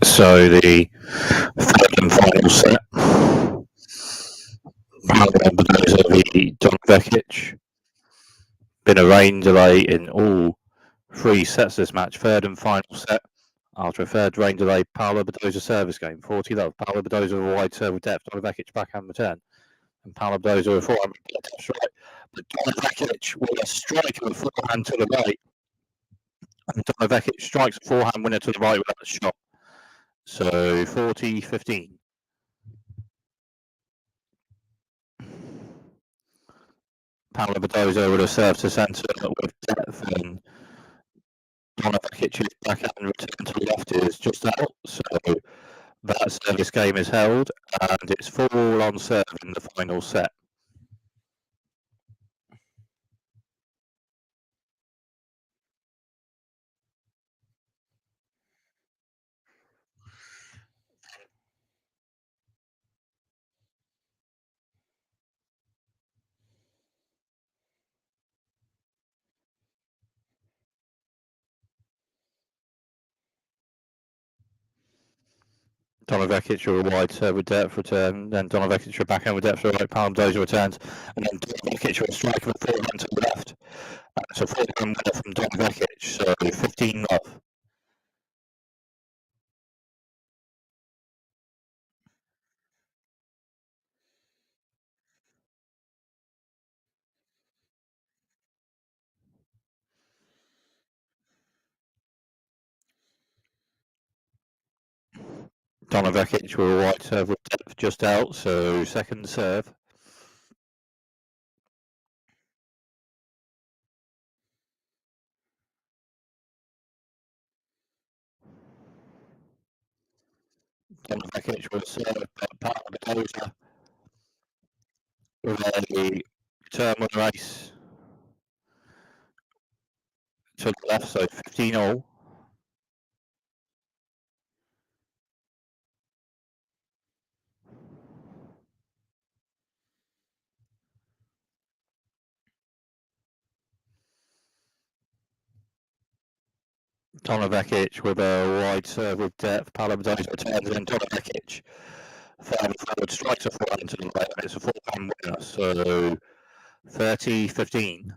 So the third and final set, Paula Badosa v Donna Vekic. Been a rain delay in all three sets this match. Third and final set. After a third rain delay, Paula Badosa service game. 40 love. Paula Badosa with a wide serve with depth. Donna Vekic backhand return. And Paula Badosa with a forehand right. But Donna Vekic with a strike of a forehand to the right. And Donna Vekic strikes a forehand winner to the right without a shot. So 40-15. Paula Badosa with a serve to centre with depth, and Donna Vekic's backhand return to the left is just out. So that service game is held, and it's 4-all on serve in the final set. Donna Vekic with a wide serve with depth return, then Donna Vekic with backhand with depth to the right, Paula Badosa returns, and then Donna Vekic with a strike with a forehand to the left. So forehand winner from Donna Vekic, so 15 love. Donna Vekic with a wide serve with depth just out, so second serve. Donna Vekic with a serve, but Paula Badosa with a return winner ace to the left, so 15-all. Donna Vekic with a wide serve with depth. Paula Badosa returns, and then Donna Vekic forward strikes a forehand to the right, and it's a forehand winner, so 30-15.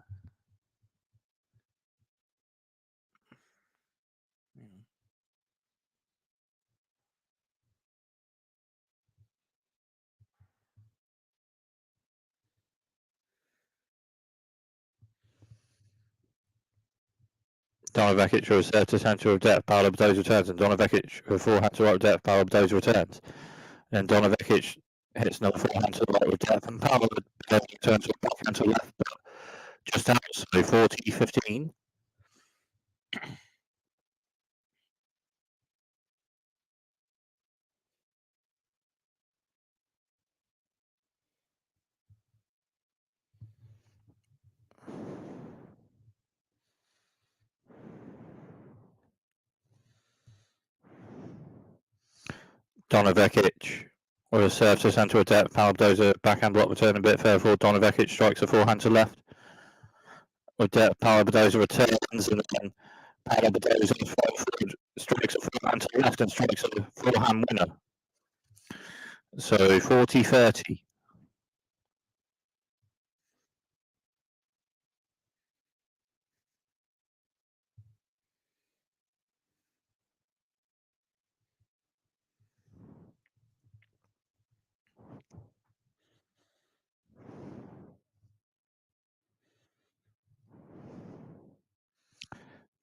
Donna Vekic with a serve to centre of depth. Paula Badosa returns, and Donna Vekic with a forehand to right with depth. Paula Badosa returns. And Donna Vekic hits another forehand to the right with depth, and Paula Badosa returns with a backhand to the left, but just out, so 40-15. Donna Vekic with a serve to centre of depth. Paula Badosa backhand block return a bit further forward. Donna Vekic strikes a forehand to left with depth. Paula Badosa returns, and then Paula Badosa forward strikes a forehand to the left and strikes a forehand winner. So 40-30.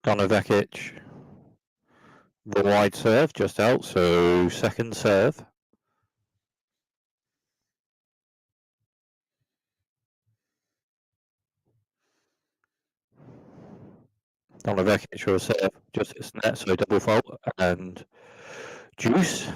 Donna Vekic, the wide serve just out, so second serve. Donna Vekic with a serve just hits net, so double fault, and juice.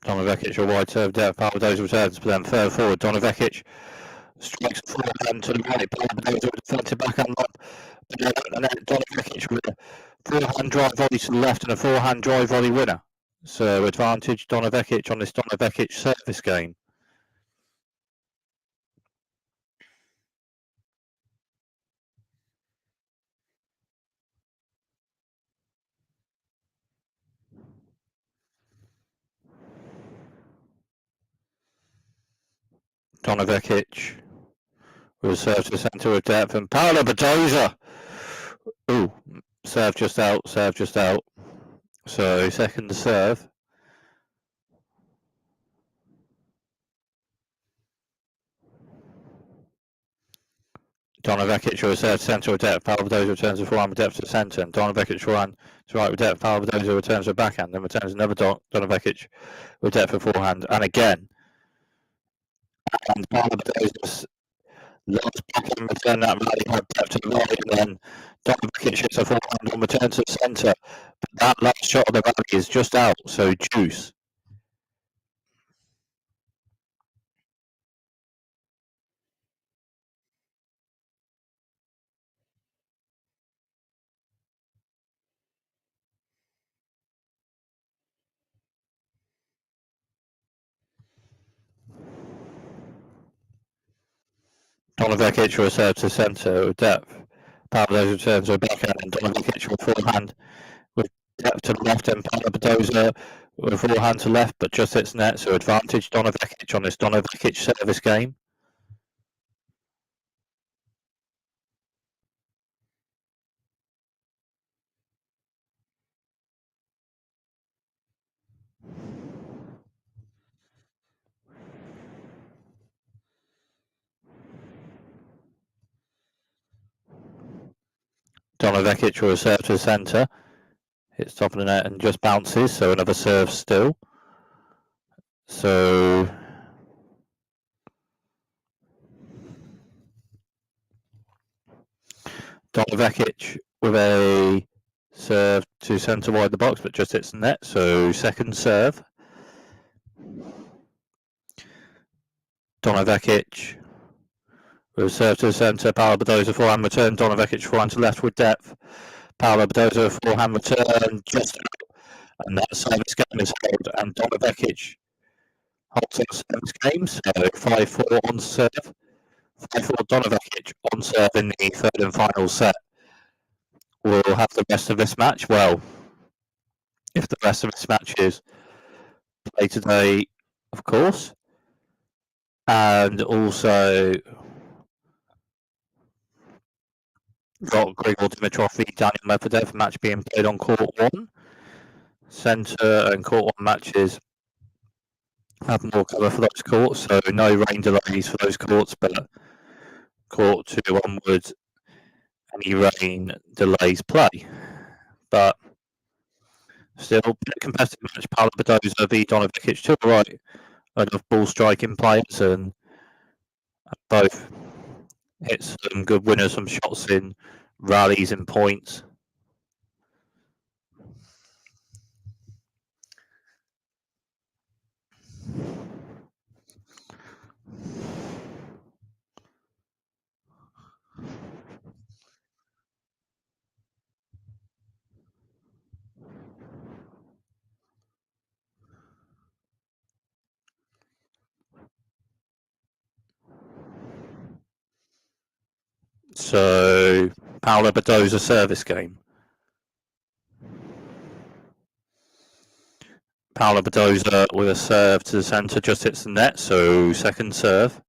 Donna Vekic, a wide serve, depth, Paula Badosa returns, but then further forward, Donna Vekic strikes a forehand to the right, Paula Badosa with defensive backhand lob, and then Donna Vekic with a forehand drive volley to the left and a forehand drive volley winner. So advantage Donna Vekic on this Donna Vekic service game. Donna Vekic will serve to the centre with depth, and Paula Badosa. Ooh, serve just out, serve just out. So second serve. Donna Vekic will serve to centre with depth, Paula Badosa returns the forehand with depth to the centre, and Donna Vekic forehand to right with depth, Paula Badosa returns the backhand, then returns another Donna Vekic with depth for forehand, and again. And Paula Badosa's last backhand return that rally had depth to the right, and then Donna Vekic hits a forehand on return to the centre. But that last shot of the rally is just out, so juice. Donna Vekic will serve to centre with depth. Paula Badosa returns her backhand, and Donna Vekic will forehand with depth to the left, and Paula Badosa with forehand to left, but just hits net, so advantage Donna Vekic on this Donna Vekic service game. Donna Vekic will serve to the centre. Hits top of the net and just bounces, so another serve still. So Donna Vekic with a serve to centre wide the box, but just hits the net, so second serve. Donna Vekic with a serve to the centre, Paula Badosa forehand return, Donna Vekic forehand to left with depth. Paula Badosa forehand return, just out, and that service game is held, and Donna Vekic holds that service game, so 5-4 on serve. 5-4 Donna Vekic on serve in the third and final set. We'll have the rest of this match. Well, if the rest of this match is played today, of course. And also got Grigor Dimitrov v Daniil Medvedev match being played on court 1. Centre and court 1 matches have more cover for those courts, so no rain delays for those courts, but court 2 onwards, any rain delays play. But still, a competitive match. Paula Badosa v Donna Vekic, to the right, enough ball striking players, and both hit some good winners, some shots in rallies and points. So, Paula Badosa service game. Paula Badosa with a serve to the centre, just hits the net, so second serve.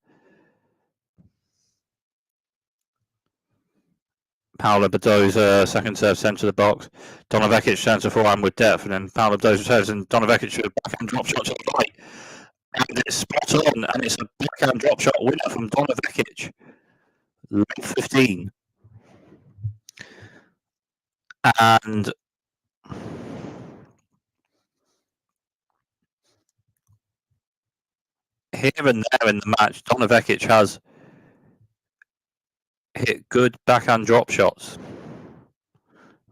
Paula Badosa, second serve, centre of the box. Donna Vekic turns to forehand with depth, and then Paula Badosa returns, and Donna Vekic with a backhand drop shot to the right. And it's spot on, and it's a backhand drop shot winner from Donna Vekic. Love 15. And here and there in the match, Donna Vekic has hit good backhand drop shots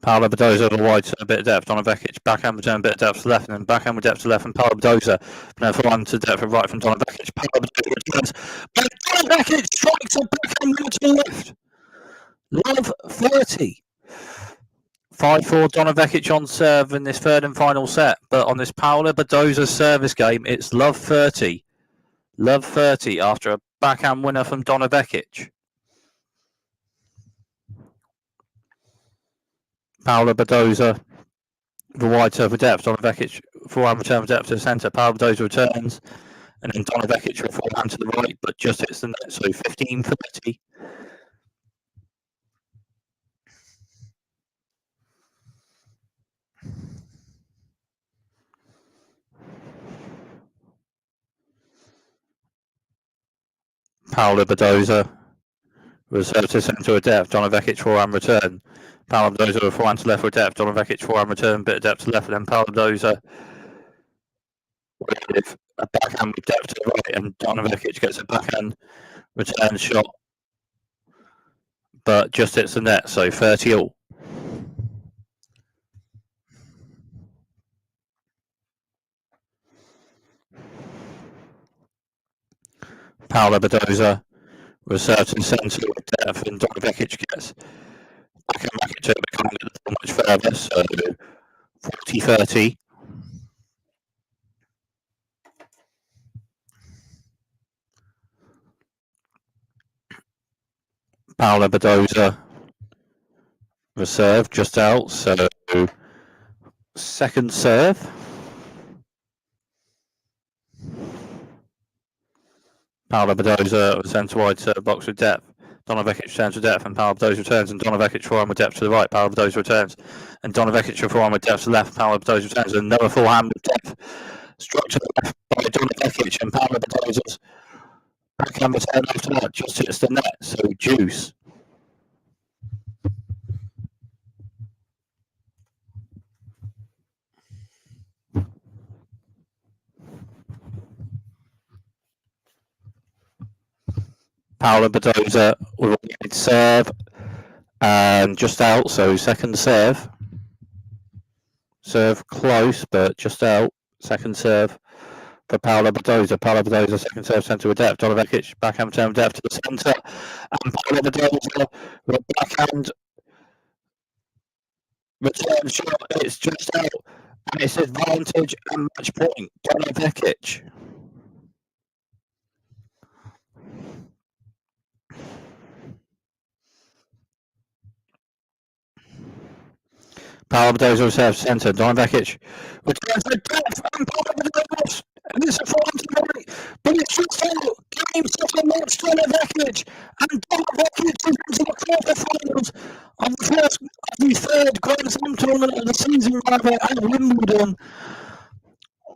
Paula Badosa over wide to a bit of depth. Donna Vekic backhand return, bit of depth to left, and then backhand with depth to left, and Paula Badosa. Now forehand to depth and right from Donna Vekic. Paula Badosa returns, but Donna Vekic strikes a backhand to the left. Love 30. 5-4 Donna Vekic on serve in this third and final set, but on this Paula Badosa service game, it's love 30. Love 30 after a backhand winner from Donna Vekic. Paula Badosa, the wide serve with depth. Donna Vekic, forehand return with depth to the centre. Paula Badosa returns, and then Donna Vekic with forehand to the right, but just hits the net, so 15-30. Paula Badosa, reserve to centre with depth. Donna Vekic forehand return. Paula Badosa with forehand to left with depth. Donna Vekic forehand return, bit of depth to left, and then Paula Badosa with a backhand with depth to the right, and Donna Vekic gets a backhand return shot, but just hits the net, so 30 all. Paula Badosa reserve to the centre with depth, and Donna Vekic gets backhand back into it, but can't get much further, so 40-30. Paula Badosa reserve just out, so second serve. Paula Badosa centre wide serve box with depth. Donna Vekic returns with depth, and Paula Badosa returns, and Donna Vekic forehand with depth to the right. Paula Badosa returns, and Donna Vekic forehand with depth to the left. Paula Badosa returns, and another forehand with depth. Struck to the left by Donna Vekic, and Paula Badosa's backhand return after that just hits the net, so juice. Paula Badosa with a wide serve, and just out, so second serve. Serve close, but just out. Second serve for Paula Badosa. Paula Badosa, second serve centre with depth. Donna Vekic, backhand return with depth to the centre. And Paula Badosa with a backhand return shot. It's just out. And it's advantage and match point. Donna Vekic. Paula Badosa reserve centre. Donna Vekic returns with depth. And Paula Badosa. And it's a forehand to the right. But it's just out. Game settle match Donna Vekic. And Donna Vekic is into the quarterfinals of the third Grand Slam tournament of the season at Wimbledon.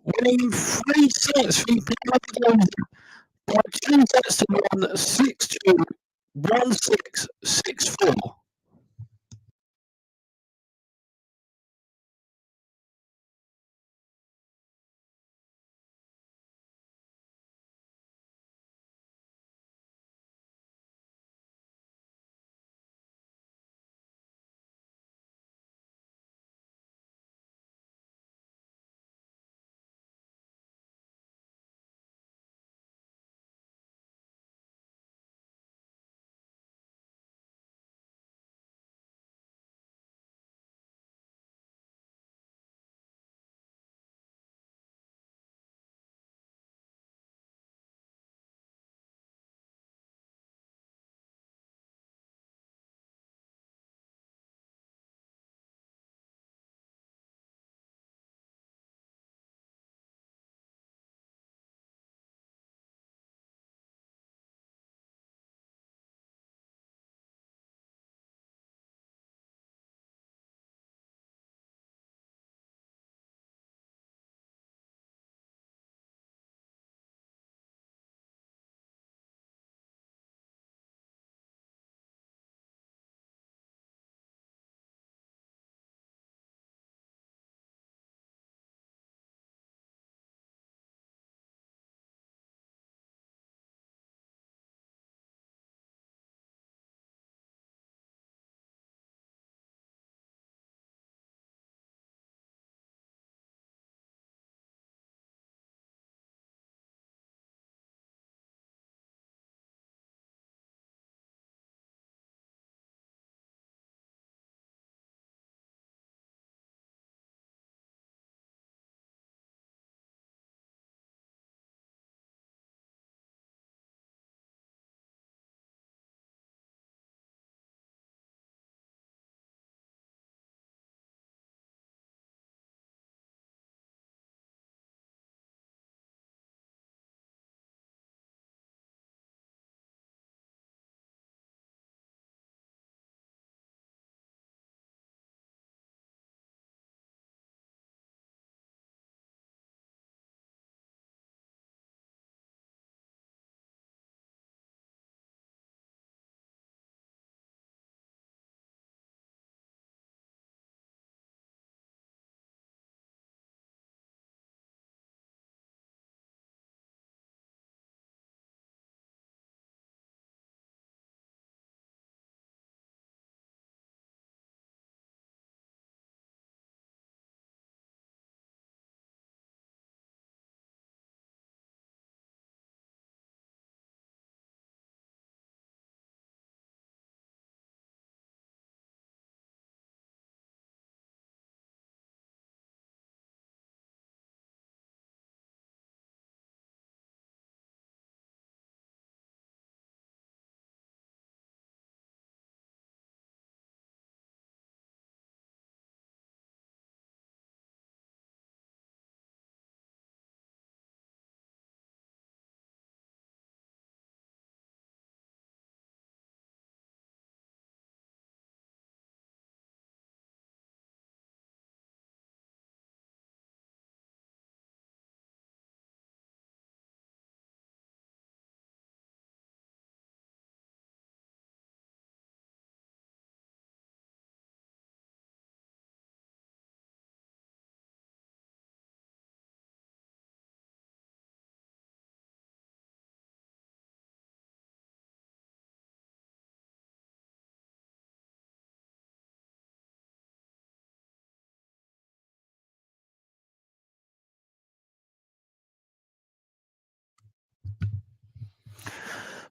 Winning 3 sets for Paula Badosa by 2 sets to 1, 6-2, 1-6, 6-4.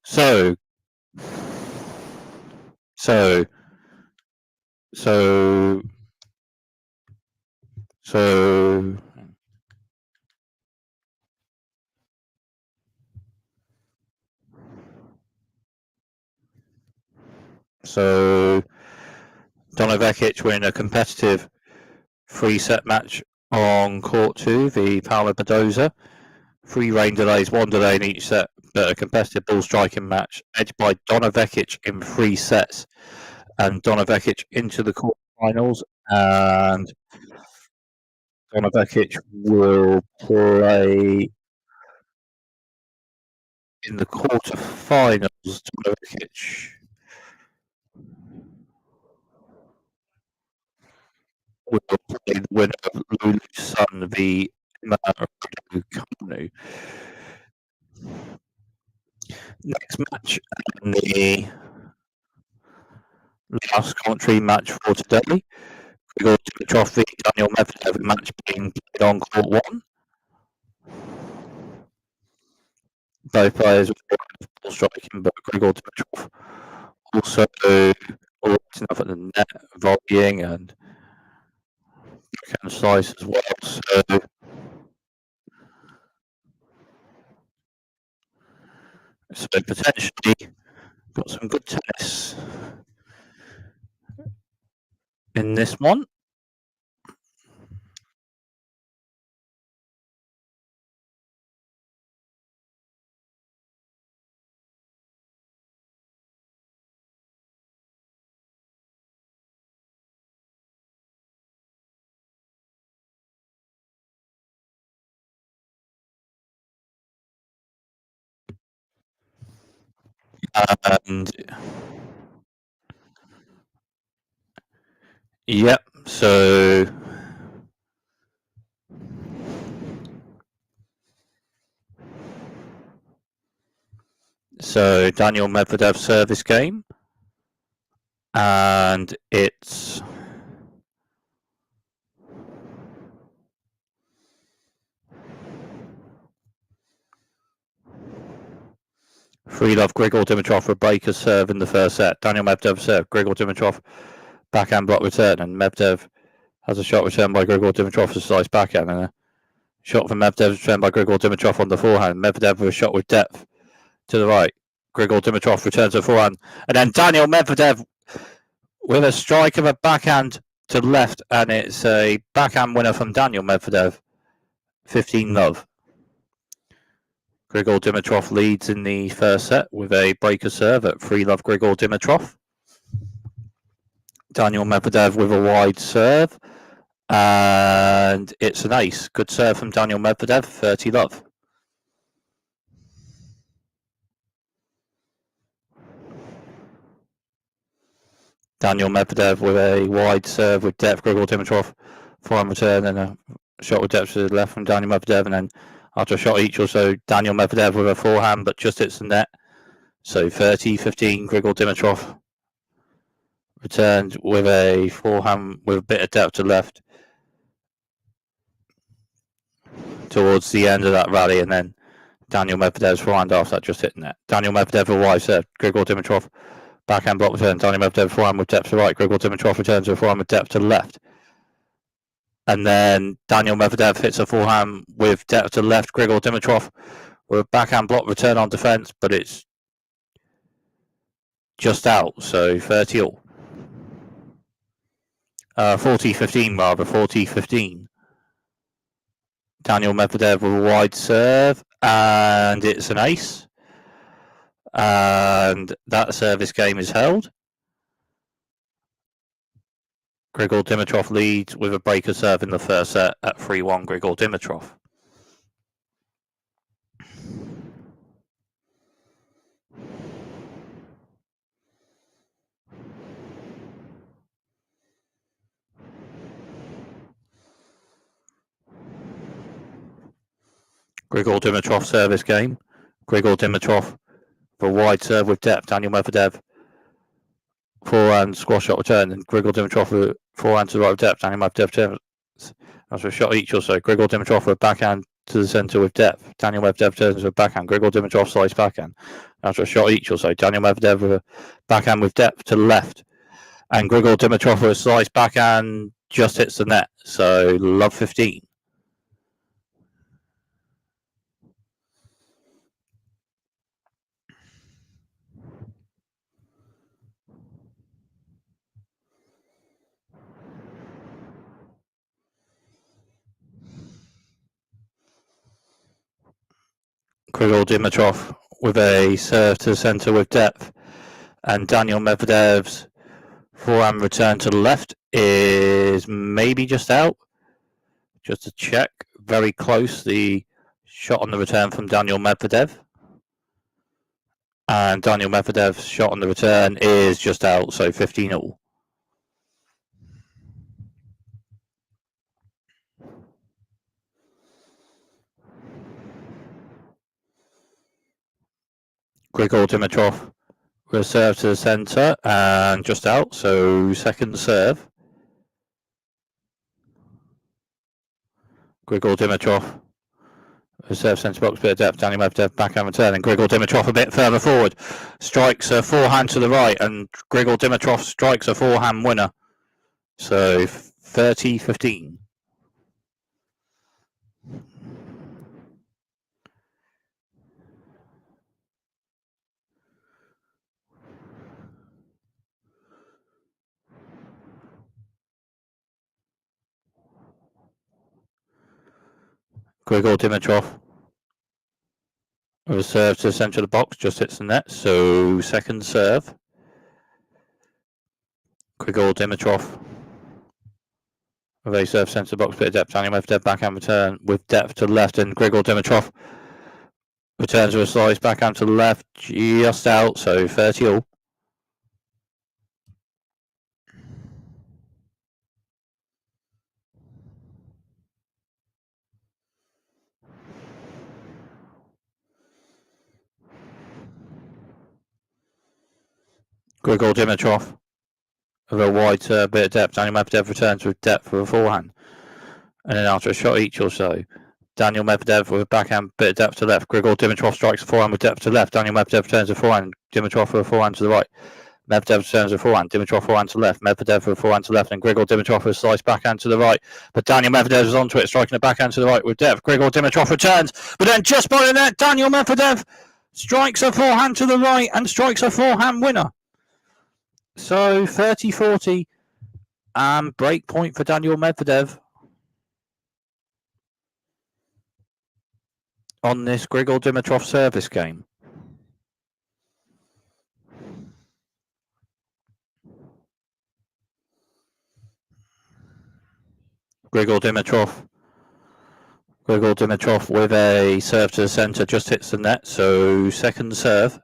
So Donna Vekic win a competitive 3-set match on court 2, the Paula Badosa. 3 rain delays, 1 delay in each set, but a competitive ball striking match edged by Donna Vekic in 3 sets. And Donna Vekic into the quarterfinals, and Donna Vekic will play in the quarterfinals. Donna Vekic will play the winner of Lulu's son, the company. Next match, and the last commentary match for today. Grigor Dimitrov v Daniil Medvedev, match being played on court 1. Both players were ball striking, but Grigor Dimitrov also lighting up at the net, volleying and backhand slice as well. So potentially got some good tennis in this one. And yep, so Daniil Medvedev service game, and it's free love Grigor Dimitrov for a breaker serve in the first set. Daniil Medvedev serve, Grigor Dimitrov backhand block return, and Medvedev has a shot returned by Grigor Dimitrov for slice backhand, and a shot from Medvedev returned by Grigor Dimitrov on the forehand. Medvedev with a shot with depth to the right. Grigor Dimitrov returns to the forehand, and then Daniil Medvedev with a strike of a backhand to the left, and it's a backhand winner from Daniil Medvedev, 15-love. Grigor Dimitrov leads in the first set with a breaker serve at 3-love Grigor Dimitrov. Daniil Medvedev with a wide serve, and it's an ace. Good serve from Daniil Medvedev, 30-love. Daniil Medvedev with a wide serve with depth, Grigor Dimitrov forehand return, and a shot with depth to the left from Daniil Medvedev, and then after a shot each, also Daniil Medvedev with a forehand, but just hits the net. So 30-15, Grigor Dimitrov returned with a forehand with a bit of depth to left towards the end of that rally, and then Daniil Medvedev's forehand after that just hit the net. Daniil Medvedev with a wide serve, Grigor Dimitrov backhand block return, Daniil Medvedev forehand with depth to the right, Grigor Dimitrov returns to a forehand with depth to the left. And then Daniil Medvedev hits a forehand with depth to the left, Grigor Dimitrov with a backhand block return on defense, but it's just out, so 30 all. 40-15 rather, 40-15. Daniil Medvedev with a wide serve, and it's an ace. And that service game is held. Grigor Dimitrov leads with a breaker serve in the first set at 3-1 Grigor Dimitrov. Grigor Dimitrov service game. Grigor Dimitrov for a wide serve with depth. Daniil Medvedev forehand squash shot return, and Grigor Dimitrov with forehand to the right with depth. Daniil Medvedev turns after a shot each or so. Grigor Dimitrov with a backhand to the centre with depth. Daniil Medvedev turns with a backhand. Grigor Dimitrov slice backhand. After a shot each or so, Daniil Medvedev with a backhand with depth to the left. And Grigor Dimitrov with a slice backhand just hits the net. So love 15. Grigor Dimitrov with a serve to the centre with depth. And Daniil Medvedev's forehand return to the left is maybe just out. Just to check. Very close. The shot on the return from Daniil Medvedev. And Daniil Medvedev's shot on the return is just out. So 15 all. Grigor Dimitrov with a serve to the centre and just out, so second serve. Grigor Dimitrov with a serve centre box, bit of depth. Daniil Medvedev backhand return, and Grigor Dimitrov a bit further forward. Strikes a forehand to the right, and Grigor Dimitrov strikes a forehand winner. So 30-15. Grigor Dimitrov with a serve to the centre of the box, just hits the net, so second serve. Grigor Dimitrov with a serve centre of the box, bit of depth. Daniil Medvedev backhand return with depth to the left, and Grigor Dimitrov returns with a slice backhand to the left, just out, so 30 all. Grigor Dimitrov with a wide bit of depth. Daniil Medvedev returns with depth for a forehand. And then after a shot each or so, Daniil Medvedev with a backhand bit of depth to left. Grigor Dimitrov strikes a forehand with depth to left. Daniil Medvedev returns a forehand. Dimitrov with a forehand to the right. Medvedev returns a forehand. Dimitrov forehand to left. Medvedev with a forehand to left. And Grigor Dimitrov with a slice backhand to the right. But Daniil Medvedev is onto it, striking a backhand to the right with depth. Grigor Dimitrov returns. But then just by the net, Daniil Medvedev strikes a forehand to the right and strikes a forehand winner. So 30-40 and break point for Daniil Medvedev on this Grigor Dimitrov service game. Grigor Dimitrov with a serve to the centre, just hits the net, so second serve.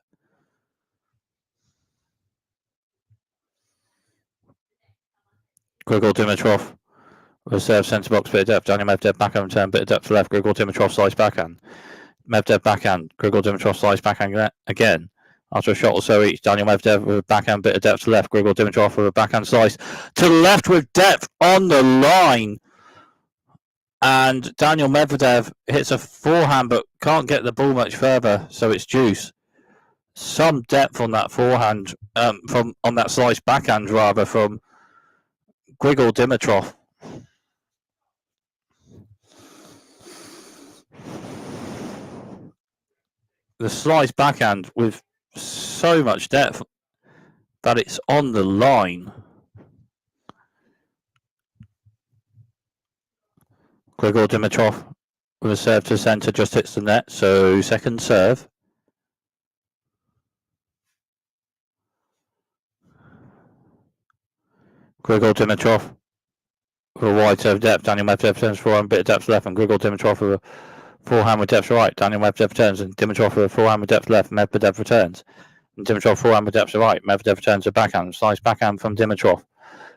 Grigor Dimitrov with a serve centre box, bit of depth. Daniil Medvedev backhand return, bit of depth to left. Grigor Dimitrov slice backhand. Medvedev backhand. Grigor Dimitrov slice backhand again. After a shot or so each, Daniil Medvedev with a backhand bit of depth to left. Grigor Dimitrov with a backhand slice to the left with depth on the line. And Daniil Medvedev hits a forehand but can't get the ball much further, so it's deuce. Some depth on that forehand, on that slice backhand rather, from Grigor Dimitrov. The slice backhand with so much depth that it's on the line. Grigor Dimitrov with a serve to centre, just hits the net, so second serve. Grigor Dimitrov with a wide serve depth. Daniil Medvedev turns forehand, bit of depth left, and Grigor Dimitrov with a forehand with depth right. Daniil Medvedev returns, and Dimitrov with a forehand with depth left. Medvedev returns, and Dimitrov forehand with depth right. Medvedev returns a backhand, slice backhand from Dimitrov.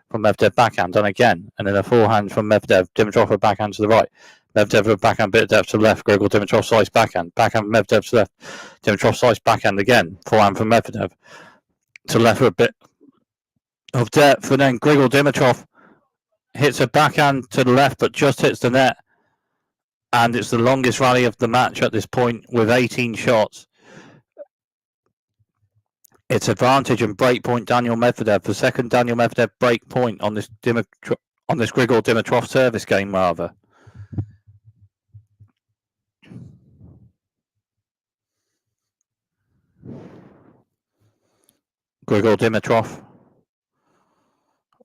From Medvedev backhand, done again, and then a forehand from Medvedev. Dimitrov with a backhand to the right. Medvedev with a backhand bit of depth to the left. Grigor Dimitrov slice backhand. Backhand from Medvedev to the left. Dimitrov slice backhand again. Forehand from Medvedev to the left with a bit of depth, and then Grigor Dimitrov hits a backhand to the left, but just hits the net. and it's the longest rally of the match at this point with 18 shots. It's advantage and break point Daniil Medvedev. The second Daniil Medvedev break point on this Grigor Dimitrov service game, rather. Grigor Dimitrov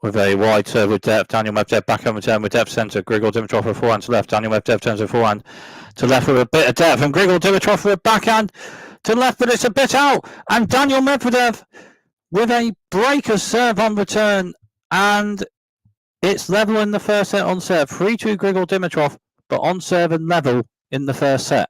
with a wide serve with depth. Daniil Medvedev back on return with depth centre. Grigor Dimitrov with forehand to left. Daniil Medvedev turns with forehand to left with a bit of depth. And Grigor Dimitrov with a backhand to left, but it's a bit out. And Daniil Medvedev with a breaker serve on return. And it's level in the first set on serve. 3-2 Grigor Dimitrov, but on serve and level in the first set.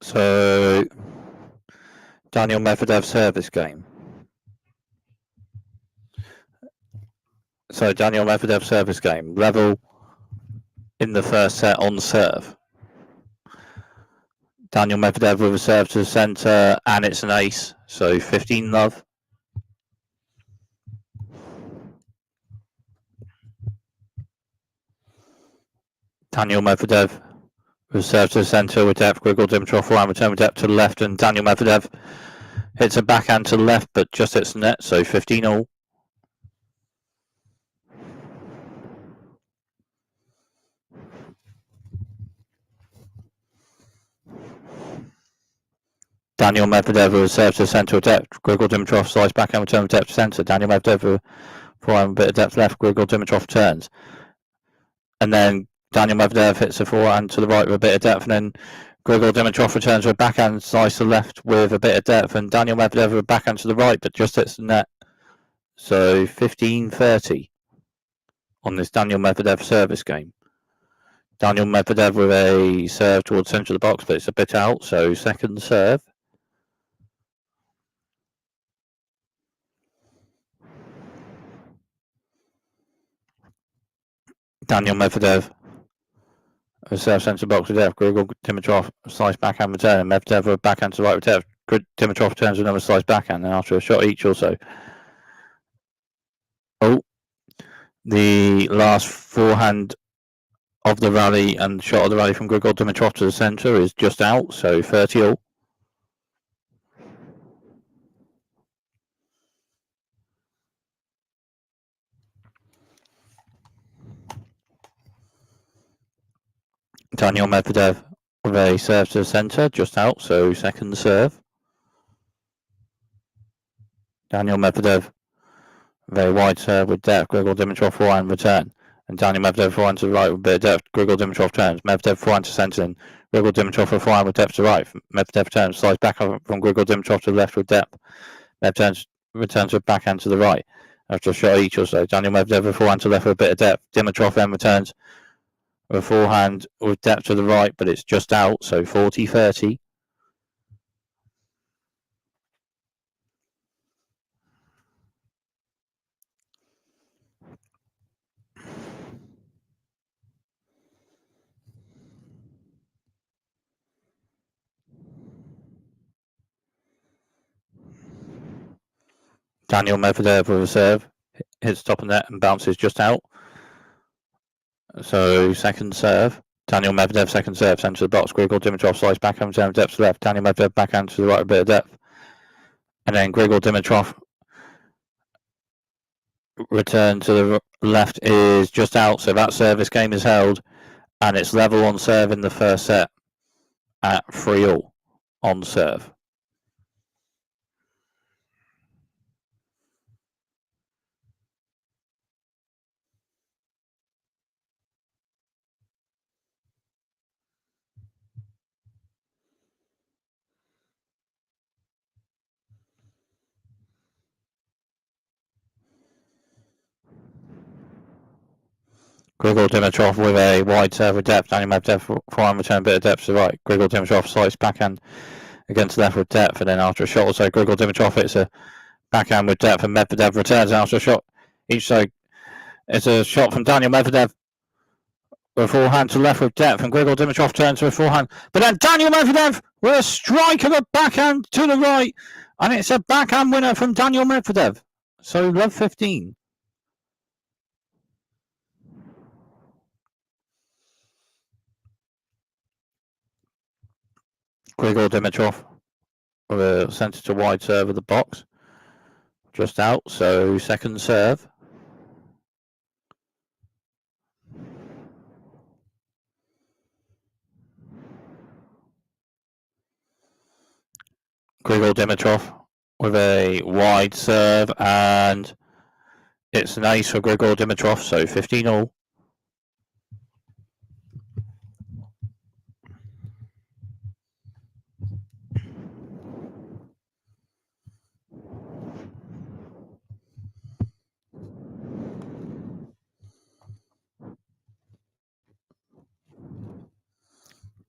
So, Daniil Medvedev service game. So, Daniil Medvedev service game. Level in the first set on serve. Daniil Medvedev with a serve to the centre, and it's an ace. So, 15 love. Daniil Medvedev with a serve to the centre with depth. Grigor Dimitrov forehand return with depth to the left, and Daniil Medvedev hits a backhand to the left, but just hits the net. So, 15 all. Daniil Medvedev with a serve to the centre with depth. Grigor Dimitrov slice backhand return with depth to centre. Daniil Medvedev with forehand, a bit of depth left. Grigor Dimitrov turns. And then Daniil Medvedev hits a forehand to the right with a bit of depth. And then Grigor Dimitrov returns with a backhand slice to the left with a bit of depth. And Daniil Medvedev with a backhand to the right, but just hits the net. So 15-30 on this Daniil Medvedev service game. Daniil Medvedev with a serve towards the centre of the box, but it's a bit out. So second serve. Daniil Medvedev, a serve centre box with depth. Grigor Dimitrov, slice backhand return. And Medvedev with a backhand to right with depth. Dimitrov turns another slice backhand, and after a shot each also. Oh, the last forehand of the rally and shot of the rally from Grigor Dimitrov to the centre is just out, so 30 all. Daniil Medvedev with a serve to the centre, just out, so second serve. Daniil Medvedev, very wide serve with depth. Grigor Dimitrov forehand return. And Daniil Medvedev forehand to the right with a bit of depth. Grigor Dimitrov turns. Medvedev forehand to centre. And Grigor Dimitrov forehand with depth to right. Medvedev turns. Slides back from Grigor Dimitrov to the left with depth. Medvedev returns with backhand to the right. After a shot each or so. Daniil Medvedev forehand to the left with a bit of depth. Dimitrov then returns with a forehand with depth to the right, but it's just out. So 40-30. Daniil Medvedev with a serve. hits top of net and bounces just out. So second serve. Daniil Medvedev, second serve, centre of the box. Grigor Dimitrov slice backhand, down depth to left. Daniil Medvedev backhand to the right, a bit of depth. And then Grigor Dimitrov return to the left is just out. So that service game is held. And it's level on serve in the first set at 3-all on serve. Grigor Dimitrov with a wide serve with depth. Daniil Medvedev forehand return, bit of depth to the right. Grigor Dimitrov slice backhand against the left with depth, and then after a shot or so, Grigor Dimitrov hits a backhand with depth, and Medvedev returns after a shot. Each side, it's a shot from Daniil Medvedev. A forehand to left with depth, and Grigor Dimitrov turns to a forehand. But then Daniil Medvedev with a strike of a backhand to the right, and it's a backhand winner from Daniil Medvedev. So love 15. Grigor Dimitrov with a centre to wide serve of the box. Just out, so second serve. Grigor Dimitrov with a wide serve, and it's an ace for Grigor Dimitrov, so 15-all.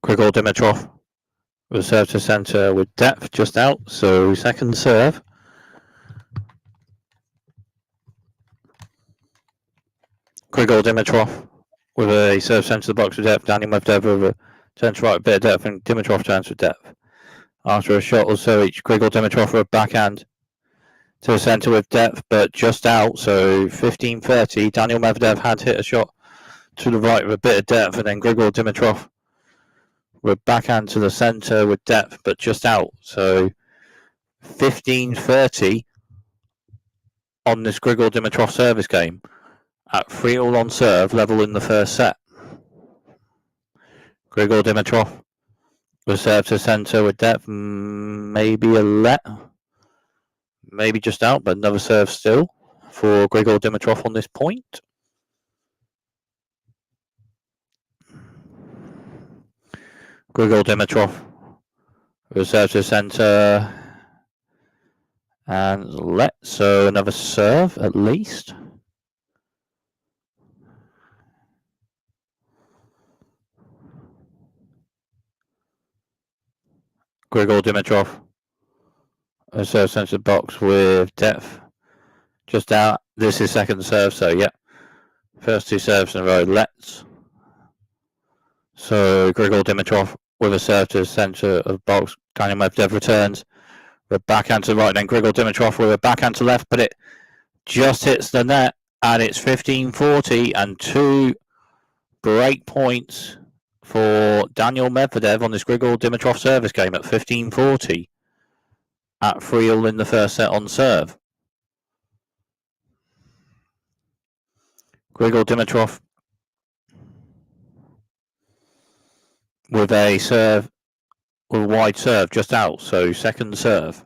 Grigor Dimitrov with serve to centre with depth just out, so second serve. Grigor Dimitrov with a serve centre the box with depth. Daniil Medvedev with a turn to right, a bit of depth, and Dimitrov turns with depth. After a shot or so each, Grigor Dimitrov with a backhand to the centre with depth, but just out, so 15-30. Daniil Medvedev had hit a shot to the right with a bit of depth, and then Grigor Dimitrov with backhand to the centre with depth, but just out, so 15-30 on this Grigor Dimitrov service game at 3-all on serve, level in the first set. Grigor Dimitrov with serve to centre with depth, maybe a let, maybe just out, but another serve still for Grigor Dimitrov on this point. Grigor Dimitrov with serve to centre and let, so another serve at least. Grigor Dimitrov a serve centre box with depth just out. This is second serve, so yeah, first two serves in a row lets. So Grigor Dimitrov with a serve to the centre of box. Daniil Medvedev returns with backhand to right, then Grigor Dimitrov with a backhand to left, but it just hits the net, and it's 15-40 and 2 break points for Daniil Medvedev on this Grigor Dimitrov service game at 15-40 at 3-all in the first set on serve. Grigor Dimitrov with a serve, with a wide serve just out, so second serve.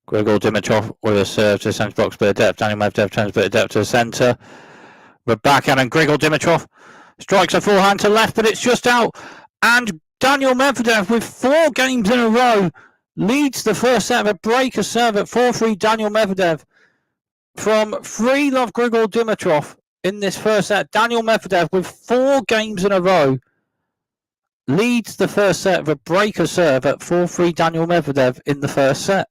Grigor Dimitrov with a serve to the centre box, bit of depth. Daniil Medvedev turns a bit of depth to the centre. With backhand, and Grigor Dimitrov strikes a forehand to left, but it's just out. And Daniil Medvedev, with 4 games in a row, leads the first set of a breaker serve at 4-3. Daniil Medvedev from 3-love Grigor Dimitrov in this first set. Daniil Medvedev, with 4 games in a row, leads the first set of a breaker serve at 4-3. Daniil Medvedev in the first set.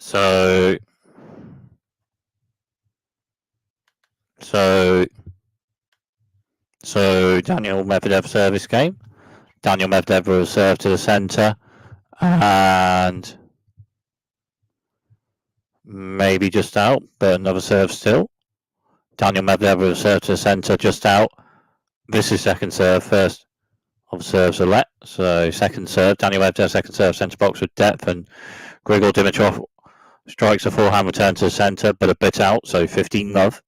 So Daniil Medvedev service game. Daniil Medvedev will serve to the centre and maybe just out, but another serve still. Daniil Medvedev will serve to the centre, just out. This is second serve. First of serves are let. So second serve, Daniil Medvedev, second serve, centre box with depth, and Grigor Dimitrov strikes a forehand return to the centre, but a bit out, so 15-love.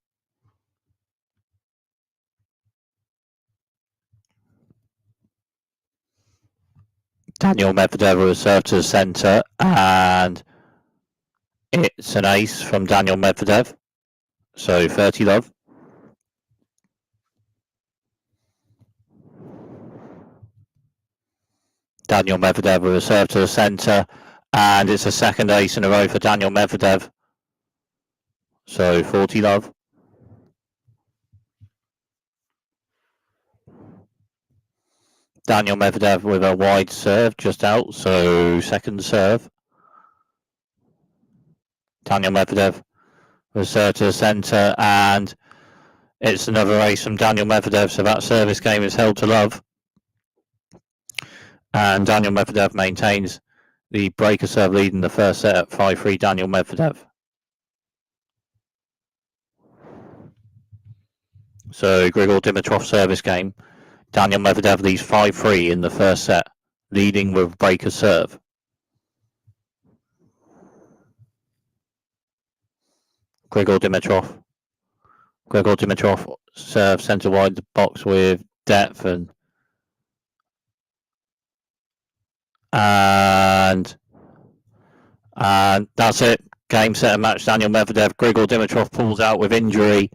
Daniil Medvedev will serve to the centre, and it's an ace from Daniil Medvedev, so 30-love. Daniil Medvedev will serve to the centre, and it's a second ace in a row for Daniil Medvedev, so 40-love. Daniil Medvedev with a wide serve, just out, so second serve. Daniil Medvedev will serve to the centre, and it's another ace from Daniil Medvedev, so that service game is held to love. And Daniil Medvedev maintains the breaker serve lead in the first set at 5-3, Daniil Medvedev. So Grigor Dimitrov service game. Daniil Medvedev leads 5-3 in the first set, leading with breaker serve. Grigor Dimitrov serve centre wide box with depth, and that's it. Game, set and match. Daniil Medvedev. Grigor Dimitrov pulls out with injury,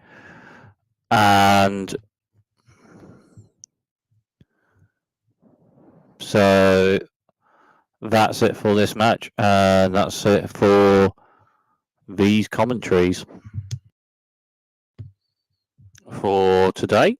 and so that's it for this match, and that's it for these commentaries for today.